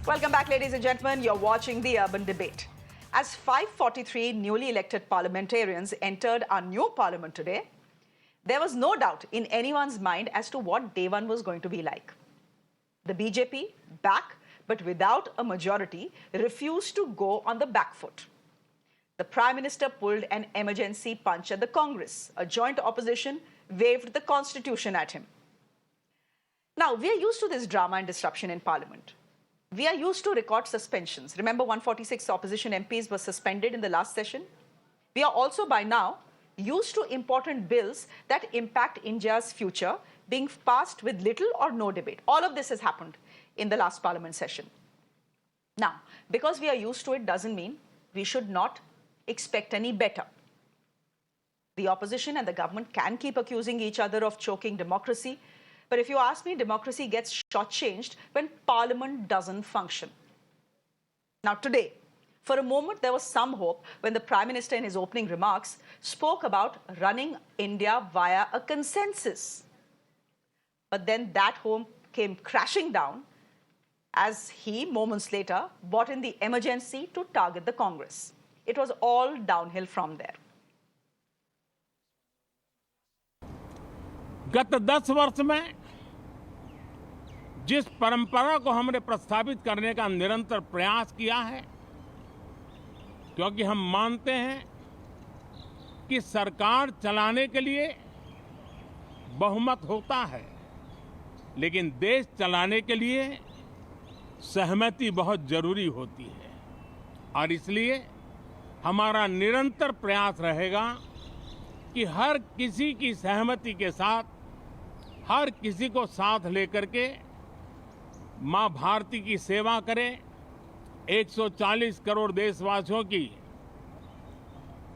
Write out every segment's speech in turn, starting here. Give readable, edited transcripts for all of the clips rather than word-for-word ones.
Welcome back, ladies and gentlemen. You're watching the Urban Debate. As 543 newly elected parliamentarians entered our new parliament today, there was no doubt in anyone's mind as to what day one was going to be like. The BJP, back but without a majority, refused to go on the back foot. The Prime Minister pulled an emergency punch at the Congress. A joint opposition waved the Constitution at him. Now, we are used to this drama and disruption in Parliament. We are used to record suspensions. Remember, 146 opposition MPs were suspended in the last session. We are also by now used to important bills that impact India's future being passed with little or no debate. All of this has happened in the last Parliament session. Now, because we are used to it doesn't mean we should not expect any better. The opposition and the government can keep accusing each other of choking democracy. But if you ask me, democracy gets shortchanged when Parliament doesn't function. Now today, for a moment, there was some hope when the Prime Minister in his opening remarks spoke about running India via a consensus. But then that hope came crashing down as he, moments later, brought in the emergency to target the Congress. It was all downhill from there. गत 10 वर्ष में जिस परंपरा को हमने प्रस्थापित करने का निरंतर प्रयास किया है, क्योंकि हम मानते हैं कि सरकार चलाने के लिए बहुमत होता है, लेकिन देश चलाने के लिए सहमति बहुत जरूरी होती है। और इसलिए हमारा निरंतर प्रयास रहेगा कि हर किसी की सहमति के साथ, हर किसी को साथ लेकर के मां भारती की सेवा करें, 140 करोड़ देशवासियों की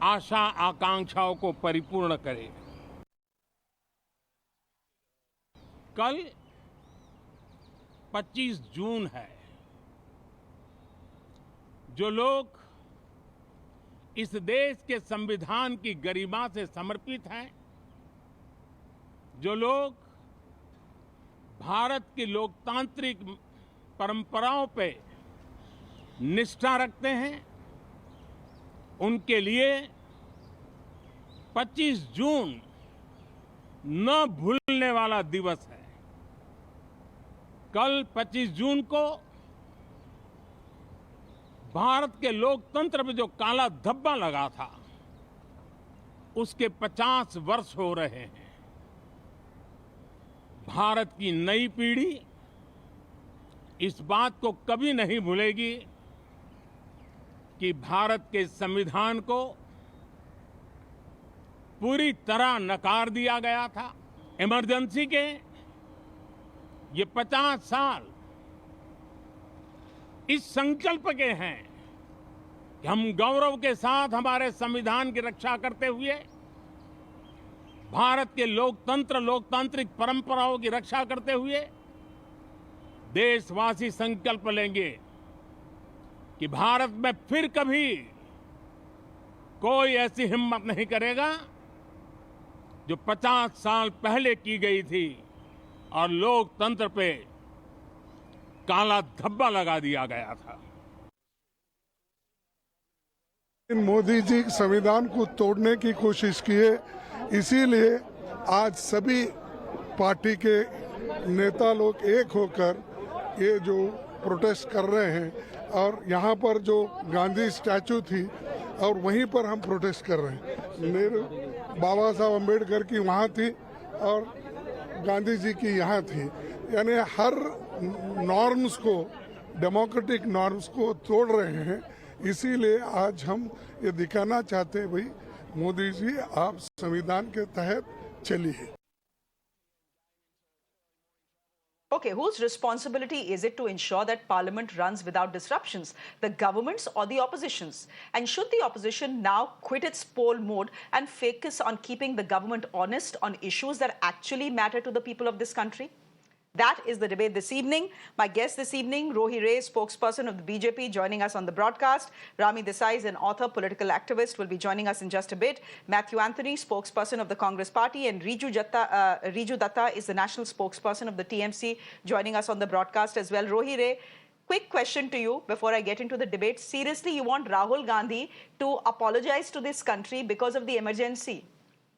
आशा आकांक्षाओं को परिपूर्ण करें। कल 25 जून है। जो लोग इस देश के संविधान की गरिमा से समर्पित हैं, जो लोग भारत की लोकतांत्रिक परंपराओं पे निष्ठा रखते हैं, उनके लिए 25 जून न भूलने वाला दिवस है। कल 25 जून को भारत के लोकतंत्र में जो काला धब्बा लगा था, उसके 50 वर्ष हो रहे हैं। भारत की नई पीढ़ी इस बात को कभी नहीं भूलेगी कि भारत के संविधान को पूरी तरह नकार दिया गया था। इमरजेंसी के ये 50 साल इस संकल्प के हैं कि हम गौरव के साथ हमारे संविधान की रक्षा करते हुए, भारत के लोकतांत्रिक परंपराओं की रक्षा करते हुए देशवासी संकल्प लेंगे कि भारत में फिर कभी कोई ऐसी हिम्मत नहीं करेगा जो 50 साल पहले की गई थी और लोकतंत्र पे काला धब्बा लगा दिया गया था। मोदी जी संविधान को तोड़ने की कोशिश किए, इसीलिए आज सभी पार्टी के नेता लोग एक होकर ये जो प्रोटेस्ट कर रहे हैं। और यहाँ पर जो गांधी स्टैचू थी और वहीं पर हम प्रोटेस्ट कर रहे हैं। नेहरू, बाबा साहब अम्बेडकर की वहाँ थी और गांधी जी की यहाँ थी। यानी हर नॉर्म्स को, डेमोक्रेटिक नॉर्म्स को तोड़ रहे हैं। इसीलिए आज हम ये दिखाना चाहते हैं, भाई मोदी जी आप संविधान के तहत चलिए। Okay, whose responsibility is it to ensure that Parliament runs without disruptions? The government's or the opposition's? And should the opposition now quit its poll mode and focus on keeping the government honest on issues that actually matter to the people of this country? That is the debate this evening. My guest this evening, Rohi Ray, spokesperson of the BJP, joining us on the broadcast. Rami Desai is an author, political activist, will be joining us in just a bit. Matthew Anthony, spokesperson of the Congress Party, and Riju Datta is the national spokesperson of the TMC, joining us on the broadcast as well. Rohi Ray, quick question to you before I get into the debate. Seriously, you want Rahul Gandhi to apologize to this country because of the emergency?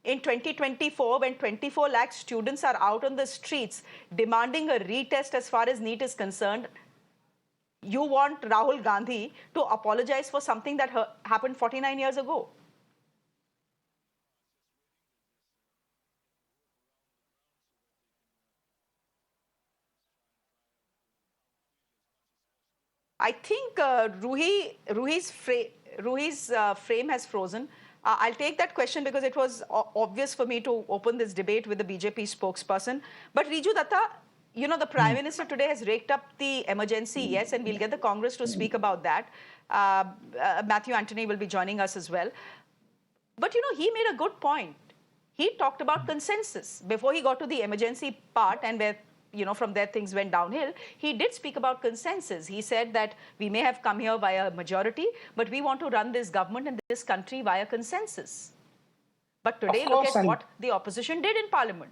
In 2024, when 24 lakh students are out on the streets demanding a retest as far as NEET is concerned, you want Rahul Gandhi to apologize for something that happened 49 years ago? I think Ruhi's frame has frozen. I'll take that question because it was obvious for me to open this debate with the BJP spokesperson. But Riju Datta, you know, the Prime Minister today has raked up the emergency, yes, and we'll get the Congress to speak about that. Matthew Anthony will be joining us as well. But, you know, he made a good point. He talked about consensus before he got to the emergency part, and where, you know, from there things went downhill. He did speak about consensus. He said that we may have come here via majority, but we want to run this government and this country via consensus. But today, look at what the opposition did in Parliament.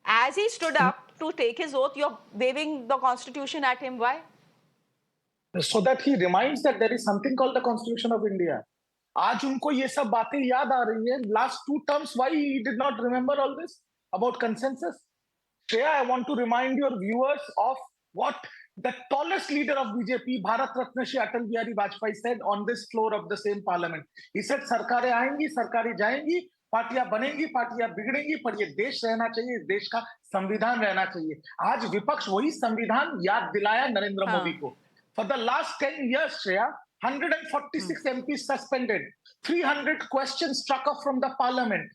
As he stood up to take his oath, you're waving the Constitution at him. Why? So that he reminds that there is something called the Constitution of India. आज उनको ये सब बातें याद आ रही है. Last 2 terms, why he did not remember all this about consensus? Shreya, I want to remind your viewers of what the tallest leader of BJP, Bharat Ratna Shri Atal Bihari Vajpayee, said on this floor of the same parliament. He said, "सरकारें आएंगी, सरकारें जाएंगी, पार्टियां बनेंगी, पार्टियां बिगड़ेंगी, पर ये देश रहना चाहिए, इस देश का संविधान रहना चाहिए." आज विपक्ष वही संविधान याद दिलाया नरेंद्र मोदी को. For the last 10 years, Shreya, 146 MPs suspended, 300 questions struck off from the parliament,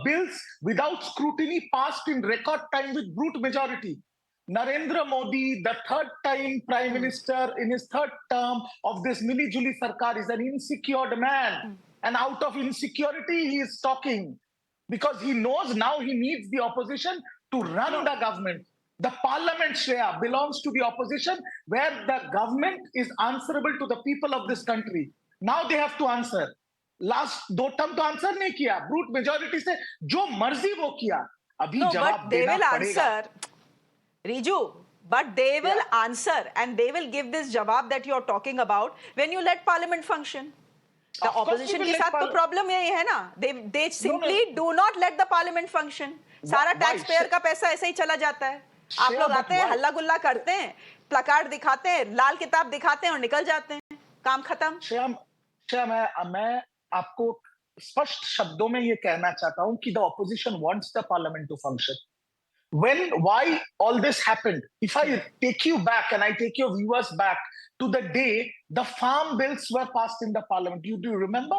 bills without scrutiny passed in record time with brute majority. Narendra Modi, the third time Prime Minister in his third term of this mini-Juli Sarkar, is an insecure man. And out of insecurity, he is talking because he knows now he needs the opposition to run the government. The parliament, Shreya, belongs to the opposition, where the government is answerable to the people of this country. Now they have to answer. Last 2 term तो answer नहीं किया, brute majority से जो मर्जी वो किया. अभी जवाब देना पड़ेगा. Riju, but they will answer and they will give this jawab that you're talking about when you let parliament function. The opposition के साथ तो problem यही है ना. They simply do not let the parliament function. सारा taxpayer का पैसा ऐसे ही चला जाता है. आप लोग आते हैं, हल्ला गुल्ला करते हैं, प्लकार्ड दिखाते हैं, लाल किताब दिखाते हैं और निकल जाते हैं. काम खत्म. श्रेया, मैं आपको स्पष्ट शब्दों में ये कहना चाहता हूं कि the opposition wants the parliament to function. Why all this happened? If I take you back and I take your viewers back to the day the farm bills were passed in the parliament, do you remember?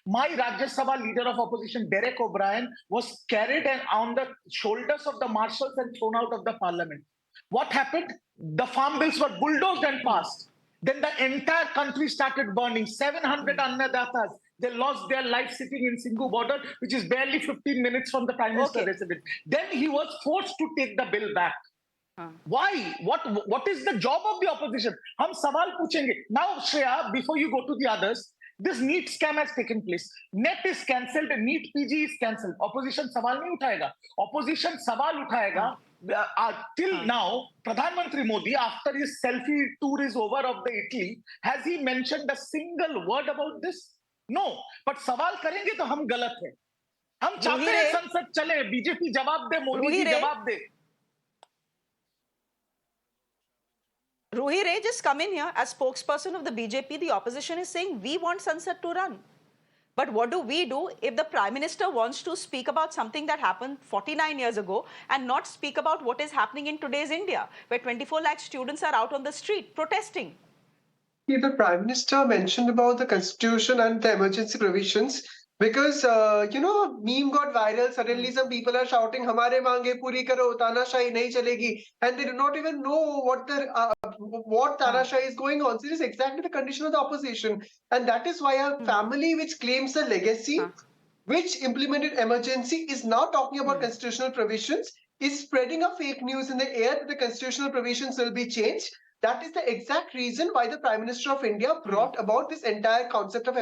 My Rajya Sabha leader of opposition, Derek O'Brien, was carried on the shoulders of the marshals and thrown out of the parliament. What happened? The farm bills were bulldozed and passed. Then the entire country started burning. 700 Annadatas, they lost their life sitting in Singhu border, which is barely 15 minutes from the Prime Minister residence. Then he was forced to take the bill back. Why? What is the job of the opposition? हम सवाल पूछेंगे. Now, Shreya, before you go to the others, this NEET scam has taken place. NET is cancelled, NEET PG is cancelled. Opposition सवाल नहीं उठाएगा. Opposition सवाल उठाएगा. Till now, Pradhan Mantri Modi, after his selfie tour is over of the Italy, has he mentioned a single word about this? No. But सवाल करेंगे तो हम गलत हैं. हम चाहते हैं संसद चले, बीजेपी जवाब दे, मोदी जी जवाब दे. Ruhi Ray, just come in here. As spokesperson of the BJP, the opposition is saying we want Sansad to run. But what do we do if the Prime Minister wants to speak about something that happened 49 years ago and not speak about what is happening in today's India, where 24 lakh students are out on the street protesting? The Prime Minister mentioned about the Constitution and the emergency provisions because, meme got viral. Suddenly some people are shouting, "Hamare maange puri karo, tanashahi nahi chalegi." And they do not even know what tanashahi is going on. So it is exactly the condition of the opposition. And that is why a family which claims a legacy, which implemented emergency, is now talking about constitutional provisions, is spreading a fake news in the air that the constitutional provisions will be changed. That is the exact reason why the Prime Minister of India brought about this entire concept of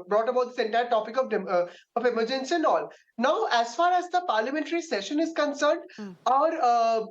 brought about this entire topic of emergency and all. Now, as far as the parliamentary session is concerned, our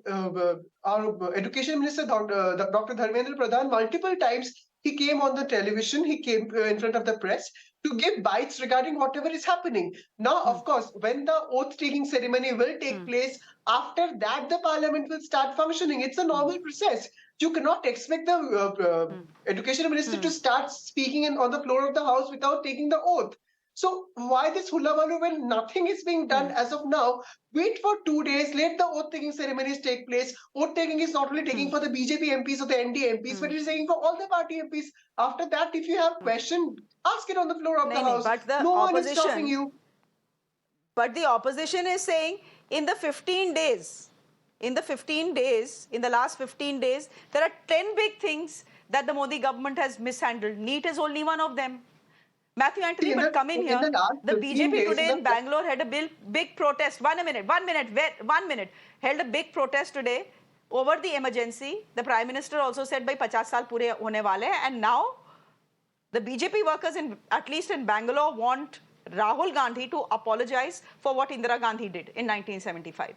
Education Minister Dr. Dharmendra Pradhan multiple times he came on the television, he came in front of the press to give bites regarding whatever is happening. Now, of course, when the oath-taking ceremony will take place, after that the parliament will start functioning. It's a normal process. You cannot expect the education minister to start speaking on the floor of the house without taking the oath. So why this hullabaloo when nothing is being done as of now? Wait for 2 days, let the oath-taking ceremonies take place. Oath-taking is not only taking for the BJP MPs or the NDA MPs, but it is taking for all the party MPs. After that, if you have question, ask it on the floor of the house. But the No one is opposition, stopping you. But the opposition is saying in the 15 days, in the last 15 days, there are 10 big things that the Modi government has mishandled. NEET is only one of them. Matthew Anthony, but come in here. The BJP today in Bangalore had a big protest. One minute. Held a big protest today over the emergency. The Prime Minister also said, by 50 saal pure hone wale hai. And now the BJP workers, at least in Bangalore, want Rahul Gandhi to apologize for what Indira Gandhi did in 1975.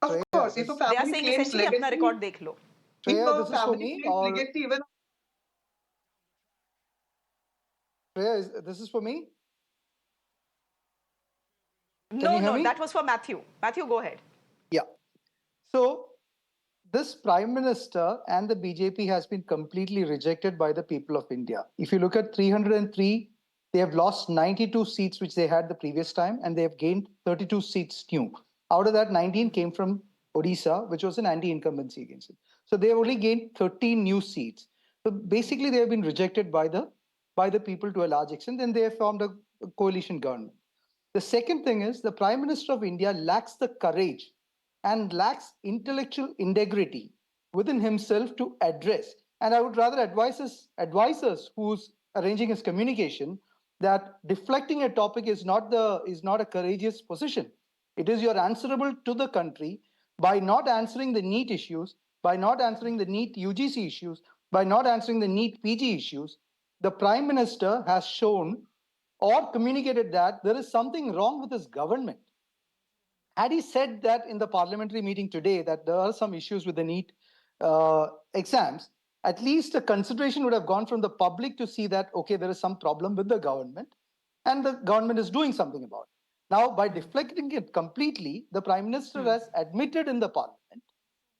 Of course, if a They are family saying claims essentially, apna legacy, record dekh lo. if Shreya, a this is for family me, claims or legacy, even Shreya, this is for me? No, that was for Matthew. Matthew, go ahead. Yeah. So this Prime Minister and the BJP has been completely rejected by the people of India. If you look at 303, they have lost 92 seats which they had the previous time, and they have gained 32 seats new. Out of that, 19 came from Odisha, which was an anti-incumbency against it. So they have only gained 13 new seats. So basically, they have been rejected by the people to a large extent, and they have formed a coalition government. The second thing is the Prime Minister of India lacks the courage and lacks intellectual integrity within himself to address. And I would rather advise us who's arranging his communication that deflecting a topic is not a courageous position. It is you're answerable to the country by not answering the NEET issues, by not answering the NEET UGC issues, by not answering the NEET PG issues. The Prime Minister has shown or communicated that there is something wrong with his government. Had he said that in the parliamentary meeting today that there are some issues with the NEET exams, at least a consideration would have gone from the public to see that, okay, there is some problem with the government and the government is doing something about it. Now, by deflecting it completely, the Prime Minister has admitted in the parliament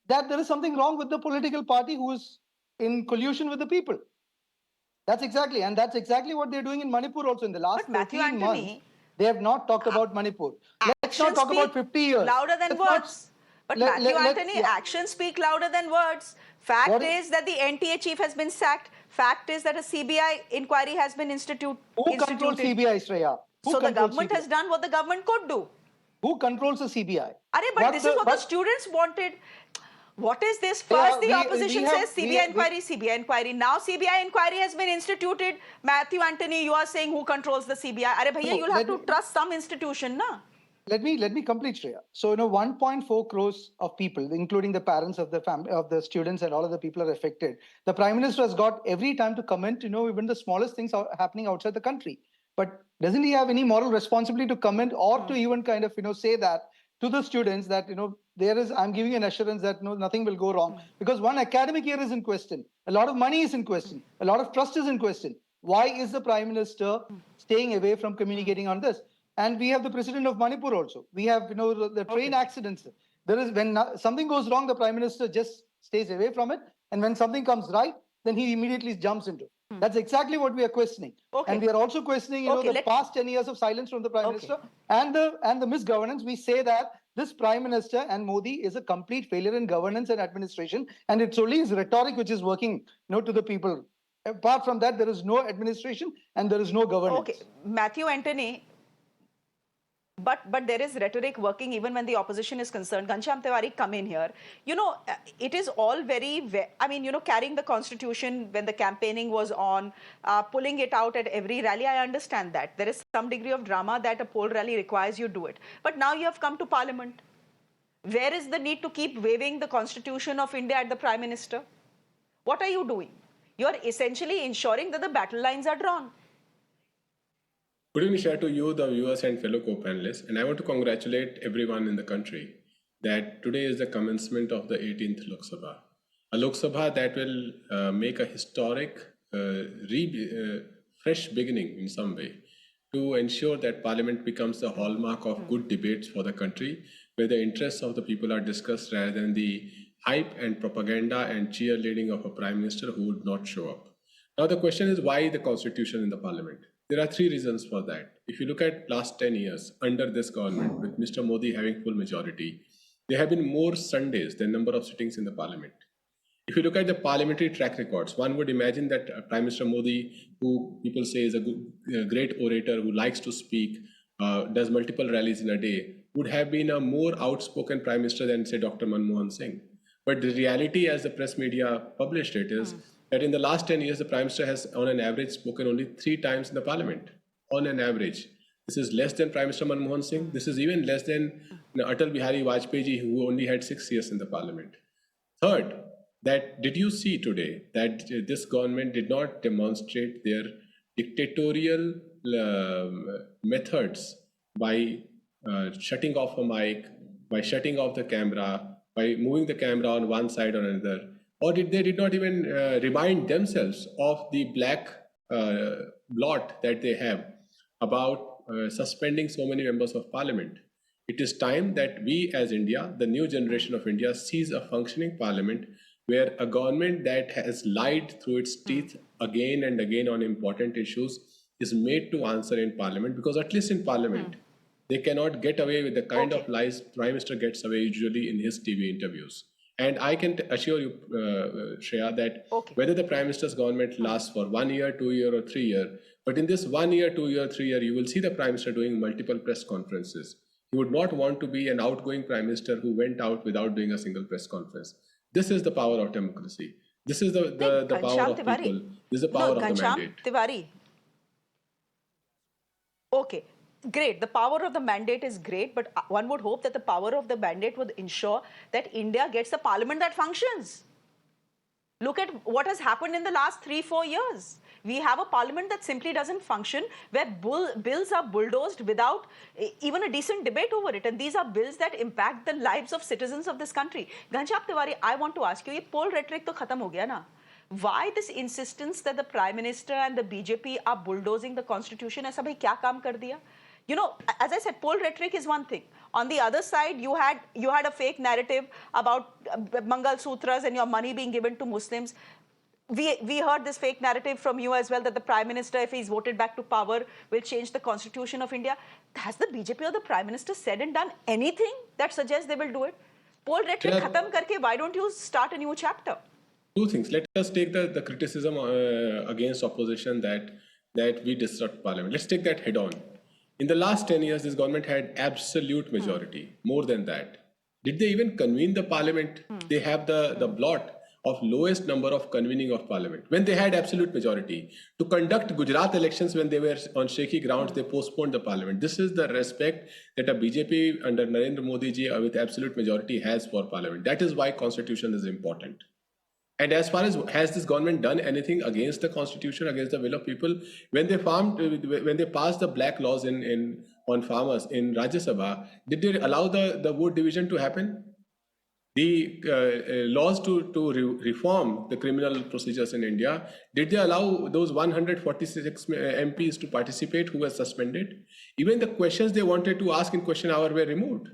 that there is something wrong with the political party who is in collusion with the people. That's exactly what they're doing in Manipur also. In the last 13 months, they have not talked about Manipur. Let's not talk about 50 years. Louder than words. But Matthew Anthony, actions speak louder than words. Fact is that the NTA chief has been sacked. Fact is that a CBI inquiry has been instituted. Who controls CBI, Shreya? So the government has done what the government could do. Who controls the CBI? But this is what the students wanted. What is this? First, the opposition says CBI inquiry. Now CBI inquiry has been instituted. Matthew Anthony, you are saying who controls the CBI? You'll have to trust some institution, na? Let me complete, Shreya. So, 1.4 crores of people, including the parents of the family, of the students, and all of the people are affected. The Prime Minister has got every time to comment, even the smallest things are happening outside the country. But doesn't he have any moral responsibility to comment or to even kind of, say that to the students that, I'm giving an assurance that nothing will go wrong, because one academic year is in question. A lot of money is in question. A lot of trust is in question. Why is the Prime Minister staying away from communicating on this? And we have the president of Manipur also. We have, the train accidents. There is, when something goes wrong, the Prime Minister just stays away from it. And when something comes right, then he immediately jumps into it. That's exactly what we are questioning. And we are also questioning, the past 10 years of silence from the Prime Minister and the misgovernance. We say that this Prime Minister and Modi is a complete failure in governance and administration. And it's only his rhetoric which is working, to the people. Apart from that, there is no administration and there is no governance. Okay, Matthew Anthony, but there is rhetoric working even when the opposition is concerned. Ghanshyam Tiwari, come in here. It is all very, carrying the constitution when the campaigning was on, pulling it out at every rally. I understand that. There is some degree of drama that a poll rally requires you do it. But now you have come to parliament. Where is the need to keep waving the constitution of India at the Prime Minister? What are you doing? You are essentially ensuring that the battle lines are drawn. Good evening, Shah, to you, the viewers and fellow co-panelists. And I want to congratulate everyone in the country that today is the commencement of the 18th Lok Sabha. A Lok Sabha that will make a historic, fresh beginning in some way to ensure that Parliament becomes the hallmark of good debates for the country, where the interests of the people are discussed rather than the hype and propaganda and cheerleading of a Prime Minister who would not show up. Now, the question is, why the Constitution in the Parliament? There are three reasons for that. If you look at last 10 years under this government, with Mr. Modi having full majority, there have been more Sundays than number of sittings in the Parliament. If you look at the parliamentary track records, one would imagine that Prime Minister Modi, who people say is a great orator, who likes to speak, does multiple rallies in a day, would have been a more outspoken Prime Minister than, say, Dr. Manmohan Singh. But the reality, as the press media published it, is that in the last 10 years, the Prime Minister has, on an average, spoken only 3 times in the Parliament, on an average. This is less than Prime Minister Manmohan Singh. This is even less than Atal Bihari Vajpayee ji, who only had 6 years in the Parliament. Third, that did you see today that this government did not demonstrate their dictatorial methods by shutting off a mic, by shutting off the camera, by moving the camera on one side or another, or they did not even remind themselves of the black blot that they have about suspending so many members of Parliament. It is time that we as India, the new generation of India, sees a functioning Parliament where a government that has lied through its teeth again and again on important issues is made to answer in Parliament, because at least in Parliament, they cannot get away with the kind of lies Prime Minister gets away usually in his TV interviews. And I can assure you, Shreya, that whether the Prime Minister's government lasts for 1 year, 2 years, or 3 years, but in this 1 year, 2 years, 3 years, you will see the Prime Minister doing multiple press conferences. He would not want to be an outgoing Prime Minister who went out without doing a single press conference. This is the power of democracy. This is the power of people. This is the power of the mandate. Tiwari. Okay, great. The power of the mandate is great, but one would hope that the power of the mandate would ensure that India gets a parliament that functions. Look at what has happened in the last 3-4 years. We have a parliament that simply doesn't function, where bills are bulldozed without even a decent debate over it. And these are bills that impact the lives of citizens of this country. Ghanshyam Tiwari, I want to ask you, ye poll rhetoric to khatam ho gaya na? Why this insistence that the Prime Minister and the BJP are bulldozing the Constitution? Aisa bhai kya kaam kar diya? You know, as I said, poll rhetoric is one thing. On the other side, you had a fake narrative about Mangal Sutras and your money being given to Muslims. We heard this fake narrative from you as well, that the Prime Minister, if he's voted back to power, will change the Constitution of India. Has the BJP or the Prime Minister said and done anything that suggests they will do it? Poll rhetoric khatam karke, why don't you start a new chapter? Two things. Let us take the criticism against opposition that we disrupt Parliament. Let's take that head on. In the last 10 years, this government had absolute majority, more than that. Did they even convene the Parliament? They have the blot of lowest number of convening of Parliament. When they had absolute majority, to conduct Gujarat elections when they were on shaky grounds, they postponed the Parliament. This is the respect that a BJP under Narendra Modi ji with absolute majority has for Parliament. That is why Constitution is important. And as far as has this government done anything against the Constitution, against the will of people? When they passed the black laws on farmers in Rajya Sabha, did they allow the vote division to happen? The laws to reform the criminal procedures in India, did they allow those 146 MPs to participate who were suspended? Even the questions they wanted to ask in question hour were removed.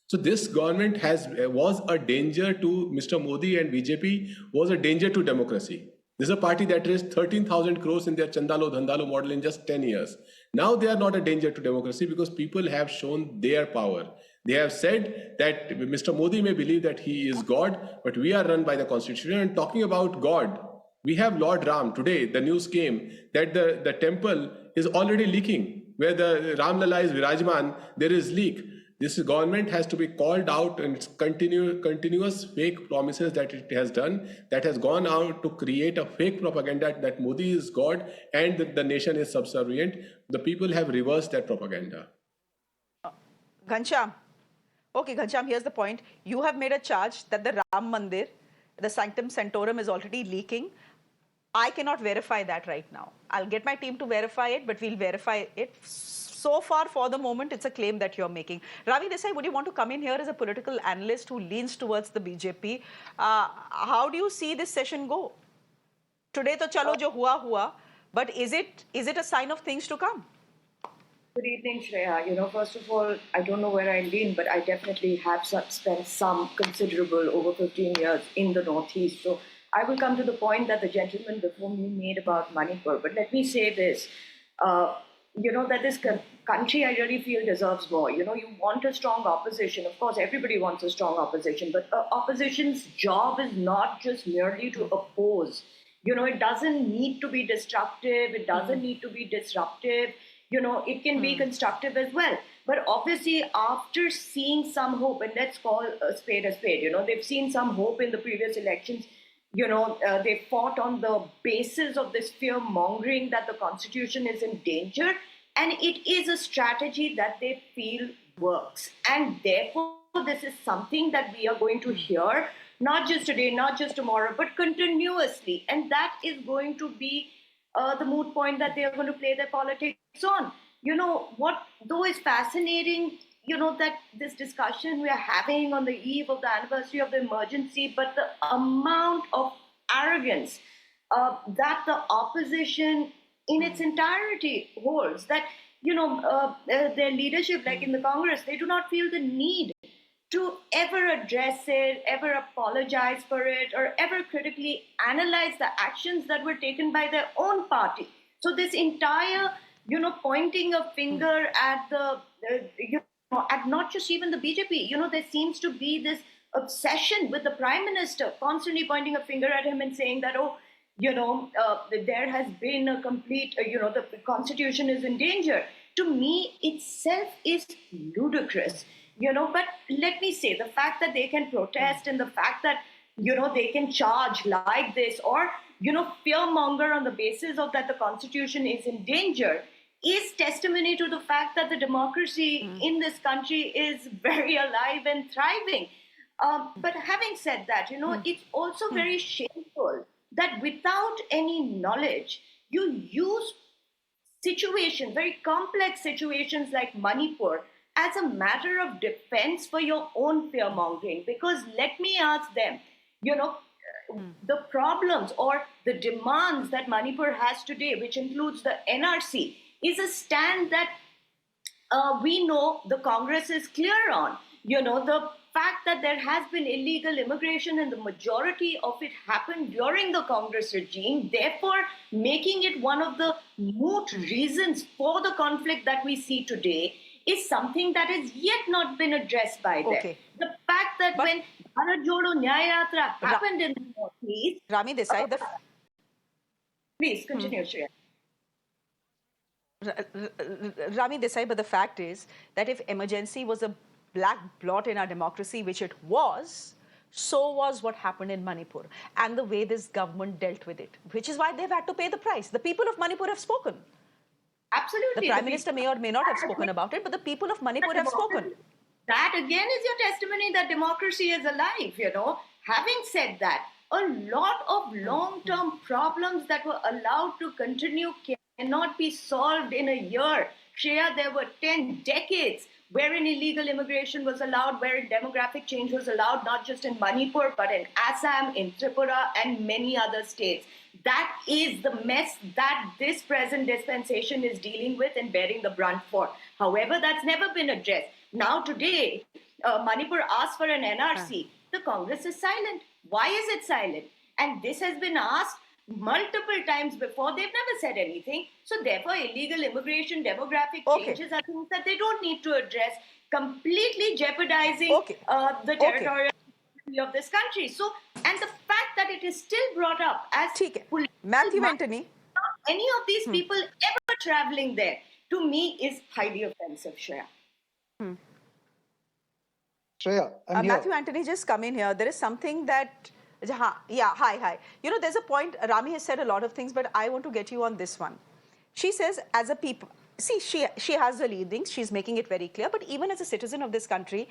So this government was a danger to Mr. Modi, and BJP was a danger to democracy. This is a party that raised 13,000 crores in their Chandalo Dhandalo model in just 10 years. Now they are not a danger to democracy because people have shown their power. They have said that Mr. Modi may believe that he is God, but we are run by the Constitution. And talking about God, we have Lord Ram. Today, the news came that the temple is already leaking. Where the Ram Lala is Virajman, there is leak. This government has to be called out, and its continuous fake promises that it has done, that has gone out to create a fake propaganda that Modi is God and that the nation is subservient. The people have reversed that propaganda. Ghanshyam. Okay, Ghanshyam, here's the point. You have made a charge that the Ram Mandir the sanctum sanctorum is already leaking. I cannot verify that right now. I'll get my team to verify it, but we'll verify it. So far, for the moment, it's a claim that you're making. Ravi Desai, would you want to come in here as a political analyst who leans towards the BJP? How do you see this session go? Today, to chalo jo hua, but is it a sign of things to come? Good evening, Shreya. First of all, I don't know where I lean, but I definitely have spent some considerable over 15 years in the Northeast. So I will come to the point that the gentleman before me made about Manipur. But let me say this, that this country, I really feel, deserves more. You want a strong opposition. Of course, everybody wants a strong opposition, but opposition's job is not just merely to oppose. It doesn't need to be destructive. It doesn't need to be disruptive. It can be constructive as well. But obviously, after seeing some hope, and let's call a spade, they've seen some hope in the previous elections. They fought on the basis of this fear-mongering that the Constitution is in danger. And it is a strategy that they feel works. And therefore, this is something that we are going to hear, not just today, not just tomorrow, but continuously. And that is going to be the moot point that they are going to play their politics on. What though is fascinating, that this discussion we are having on the eve of the anniversary of the emergency, but the amount of arrogance that the opposition in its entirety holds, that, their leadership, like in the Congress, they do not feel the need to ever address it, ever apologize for it, or ever critically analyze the actions that were taken by their own party. So this entire, pointing a finger at at not just even the BJP, there seems to be this obsession with the Prime Minister, constantly pointing a finger at him and saying that, there has been a complete, the Constitution is in danger. To me, itself is ludicrous. But let me say, the fact that they can protest and the fact that, they can charge like this or, fearmonger on the basis of that the Constitution is in danger is testimony to the fact that the democracy in this country is very alive and thriving. But having said that, it's also very shameful that without any knowledge, you use situations, very complex situations like Manipur, as a matter of defense for your own fear-mongering. Because let me ask them, the problems or the demands that Manipur has today, which includes the NRC, is a stand that we know the Congress is clear on. The fact that there has been illegal immigration and the majority of it happened during the Congress regime, therefore making it one of the moot reasons for the conflict that we see today, is something that has yet not been addressed by them. Okay. The fact that when Bharat Jodo Nyaya Yatra happened in the Northeast... Rami Desai, Please, continue, Shreya. Rami Desai, but the fact is that if emergency was a black blot in our democracy, which it was, so was what happened in Manipur and the way this government dealt with it, which is why they've had to pay the price. The people of Manipur have spoken. Absolutely. The Prime Minister may or may not have spoken about it, but the people of Manipur have spoken. That again is your testimony that democracy is alive, Having said that, a lot of long-term problems that were allowed to continue cannot be solved in a year. Shreya, there were 10 decades wherein illegal immigration was allowed, wherein demographic change was allowed, not just in Manipur, but in Assam, in Tripura, and many other states. That is the mess that this present dispensation is dealing with and bearing the brunt for. However, that's never been addressed. Now today, Manipur asked for an NRC. The Congress is silent. Why is it silent? And this has been asked multiple times before. They've never said anything. So therefore, illegal immigration, demographic changes are things that they don't need to address, completely jeopardizing the territorial of this country. So, and the fact that it is still brought up as Matthew Anthony, any of these people ever traveling there, to me is highly offensive, Shreya. Shreya, Matthew Anthony, just come in here. There is something that... hi. There's a point, Rami has said a lot of things, but I want to get you on this one. She says, as a people... see, she has the leadings. She's making it very clear. But even as a citizen of this country,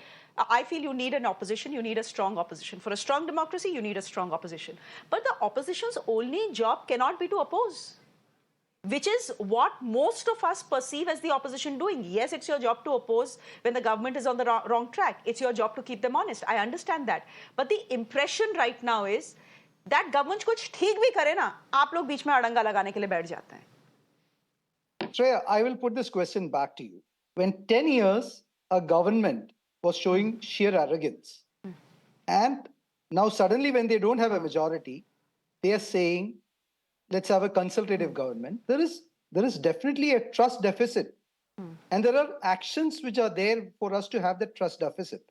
I feel you need an opposition. You need a strong opposition. For a strong democracy, you need a strong opposition. But the opposition's only job cannot be to oppose, which is what most of us perceive as the opposition doing. Yes, it's your job to oppose when the government is on the wrong track. It's your job to keep them honest. I understand that. But the impression right now is that government कुछ ठीक भी करे ना, आप लोग बीच में अड़ंगा लगाने के लिए बैठ जाते हैं. Shreya, I will put this question back to you. When 10 years a government was showing sheer arrogance, and now suddenly when they don't have a majority, they are saying, let's have a consultative government. There is definitely a trust deficit. And there are actions which are there for us to have that trust deficit.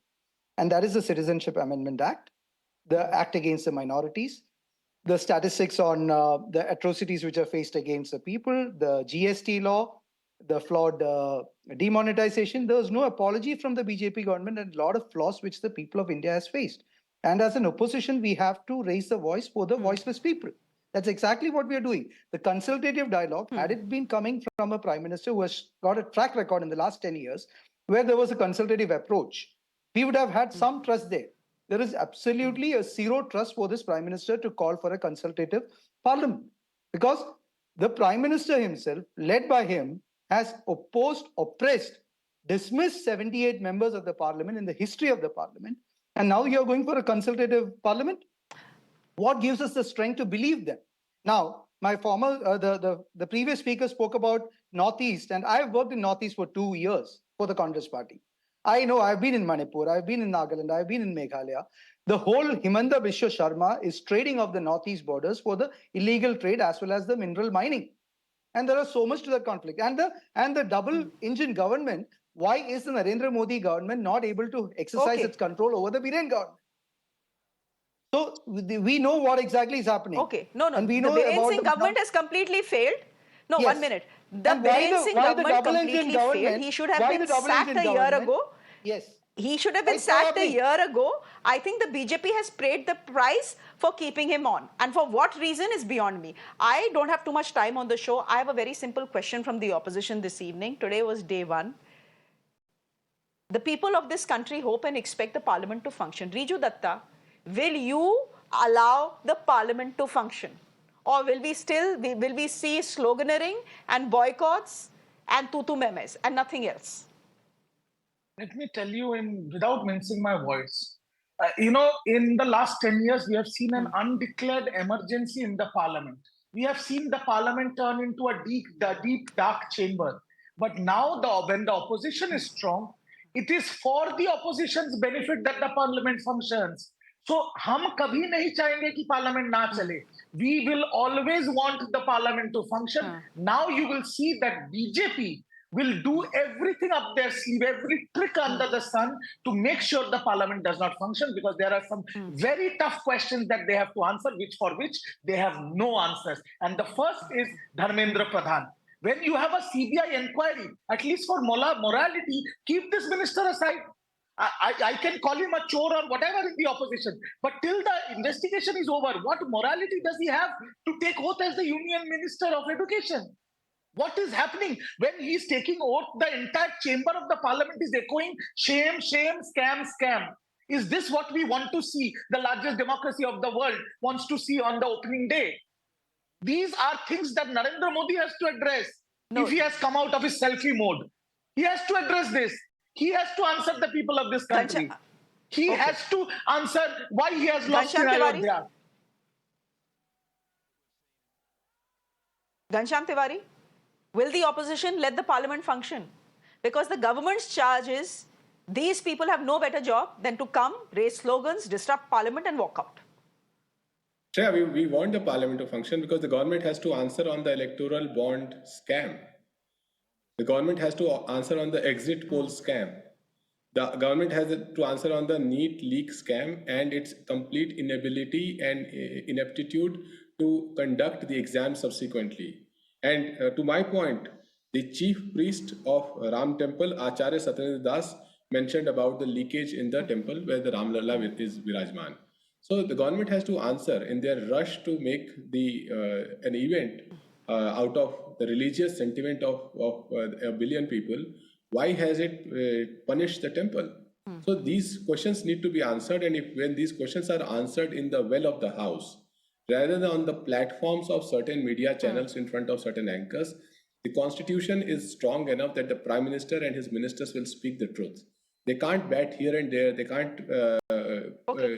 And that is the Citizenship Amendment Act, the Act Against the Minorities, the statistics on the atrocities which are faced against the people, the GST law, the flawed demonetization. There was no apology from the BJP government and a lot of flaws which the people of India has faced. And as an opposition, we have to raise the voice for the voiceless people. That's exactly what we are doing. The consultative dialogue, had it been coming from a prime minister who has got a track record in the last 10 years, where there was a consultative approach, we would have had some trust there. There is absolutely a zero trust for this prime minister to call for a consultative parliament, because the prime minister himself, led by him, has opposed, oppressed, dismissed 78 members of the parliament in the history of the parliament. And now you're going for a consultative parliament? What gives us the strength to believe them? Now, my the previous speaker spoke about Northeast, and I've worked in Northeast for 2 years for the Congress Party. I know, I've been in Manipur, I've been in Nagaland, I've been in Meghalaya. The whole Himanta Biswa Sharma is trading off the Northeast borders for the illegal trade as well as the mineral mining. And there is so much to the conflict. And the double engine government, why is the Narendra Modi government not able to exercise its control over the Biren government? So we know what exactly is happening. Okay, no. And we the know Biren about Singh government has completely failed. No, Yes. 1 minute. The And Biren Singh why the government double-engine completely government- failed. He should have why been the double-engine sacked a year government- ago. Yes. He should have been It's so sacked a happening. year ago. I think the BJP has paid the price for keeping him on. And for what reason is beyond me. I don't have too much time on the show. I have a very simple question from the opposition this evening. Today was day 1. The people of this country hope and expect the parliament to function. Riju Datta, will you allow the parliament to function? Or will we see sloganeering and boycotts and tutu memes and nothing else? Let me tell you, without mincing my voice, in the last 10 years, we have seen an undeclared emergency in the parliament. We have seen the parliament turn into a deep, dark chamber. But now, when the opposition is strong, it is for the opposition's benefit that the parliament functions. So, हम कभी नहीं चाहेंगे कि parliament ना चले. We will always want the parliament to function. Now you will see that BJP will do everything up their sleeve, every trick under the sun to make sure the parliament does not function, because there are some very tough questions that they have to answer, for which they have no answers. And the first is Dharmendra Pradhan. When you have a CBI inquiry, at least for morality, keep this minister aside. I can call him a chore or whatever in the opposition, but till the investigation is over, what morality does he have to take oath as the Union Minister of Education? What is happening? When he's taking oath, the entire chamber of the parliament is echoing, shame, shame, scam, scam. Is this what we want to see, the largest democracy of the world wants to see on the opening day? These are things that Narendra Modi has to address. If he has come out of his selfie mode, he has to address this. He has to answer the people of this country. He has to answer why he has lost in Ayodhya. Ghanshyam Tiwari, will the opposition let the parliament function? Because the government's charge is these people have no better job than to come, raise slogans, disrupt parliament and walk out. Shreya, we want the parliament to function because the government has to answer on the electoral bond scam. The government has to answer on the exit poll scam. The government has to answer on the NEET leak scam and its complete inability and ineptitude to conduct the exam subsequently. And to my point, the chief priest of Ram Temple, Acharya Satyendra Das, mentioned about the leakage in the temple where the Ram Lalla is Virajman. So the government has to answer in their rush to make the an event out of the religious sentiment of a billion people, why has it punished the temple? So these questions need to be answered, and when these questions are answered in the well of the house, rather than on the platforms of certain media channels in front of certain anchors, the constitution is strong enough that the prime minister and his ministers will speak the truth. They can't bat here and there. They can't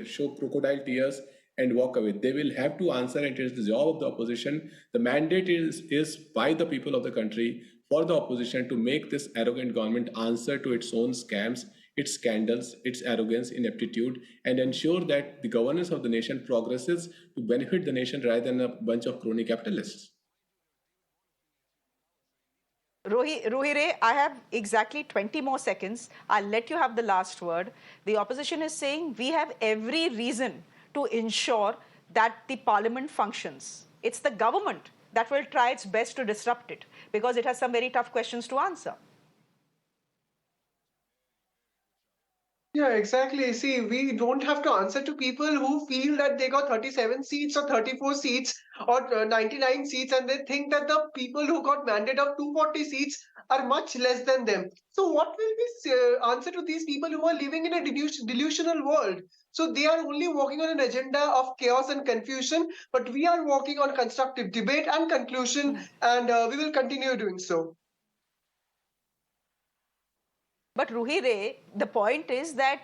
show crocodile tears and walk away. They will have to answer, and it is the job of the opposition. The mandate is by the people of the country for the opposition to make this arrogant government answer to its own scams, its scandals, its arrogance, ineptitude, and ensure that the governance of the nation progresses to benefit the nation rather than a bunch of crony capitalists. Rohire, I have exactly 20 more seconds. I'll let you have the last word. The opposition is saying we have every reason to ensure that the parliament functions. It's the government that will try its best to disrupt it because it has some very tough questions to answer. Yeah, exactly. See, we don't have to answer to people who feel that they got 37 seats or 34 seats or 99 seats, and they think that the people who got mandate of 240 seats are much less than them. So what will we answer to these people who are living in a delusional world? So they are only working on an agenda of chaos and confusion, but we are working on constructive debate and conclusion, and we will continue doing so. But Ruhire, the point is that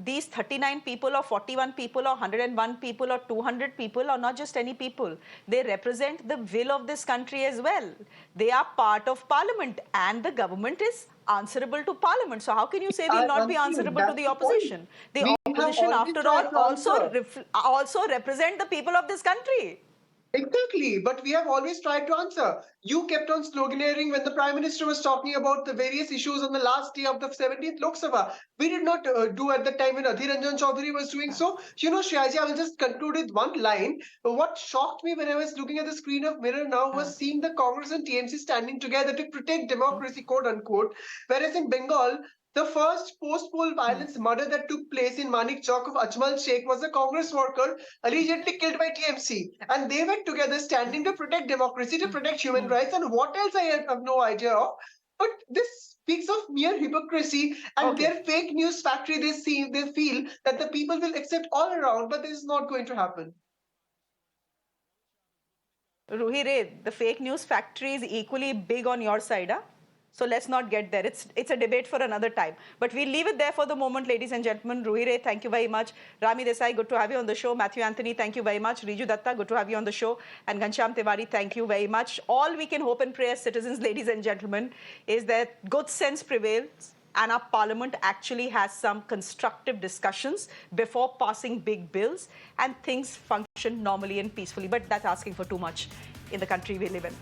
these 39 people or 41 people or 101 people or 200 people are not just any people. They represent the will of this country as well. They are part of parliament and the government is answerable to parliament. So how can you say we'll not be answerable to the opposition? The opposition, after all, also represent the people of this country. Exactly, but we have always tried to answer. You kept on sloganeering when the Prime Minister was talking about the various issues on the last day of the 17th Lok Sabha. We did not do at the time when Adhir Ranjan Chaudhary was doing so. You know, Shreyaji, I will just conclude with one line. What shocked me when I was looking at the screen of Mirror now was seeing the Congress and TMC standing together to protect democracy, quote unquote. Whereas in Bengal, the first post-poll violence murder that took place in Manik Chowk of Ajmal Sheikh was a Congress worker allegedly killed by TMC. And they went together standing to protect democracy, to protect human rights, and what else I have no idea of. But this speaks of mere hypocrisy and their fake news factory. They feel that the people will accept all around, but this is not going to happen. Ruhire, the fake news factory is equally big on your side, huh? So let's not get there. It's a debate for another time. But we'll leave it there for the moment, ladies and gentlemen. Ruhire, thank you very much. Rami Desai, good to have you on the show. Matthew Anthony, thank you very much. Riju Datta, good to have you on the show. And Ghanshyam Tiwari, thank you very much. All we can hope and pray as citizens, ladies and gentlemen, is that good sense prevails and our parliament actually has some constructive discussions before passing big bills and things function normally and peacefully. But that's asking for too much in the country we live in.